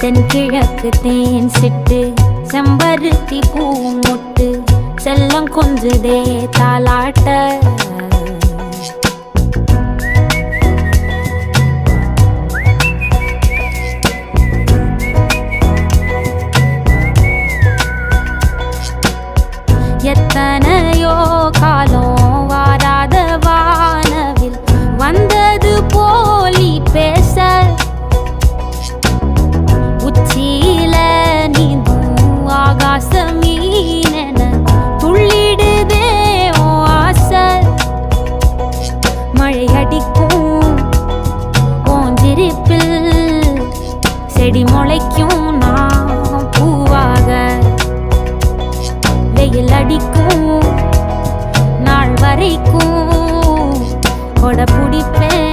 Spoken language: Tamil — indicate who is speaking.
Speaker 1: தென்கிழக்கு தேன் சிட்டு செம்பருத்தி பூ முட்டு செல்லம் கொஞ்சுதே தாலாட்ட எத்தனையோ காலம் வாராத வானவில் வந்தது போலி பேச உச்சியில நீந்தும் ஆகாச மீனென துள்ளிடுதே ஓ ஆசை மழை அடிக்கும் ஓஞ்சிருப்பில் செடி முளைக்கும் நான் பூவாக வெயில் அடிக்கும் நாள் வரைக்கும் கொடை பிடிப்பேன்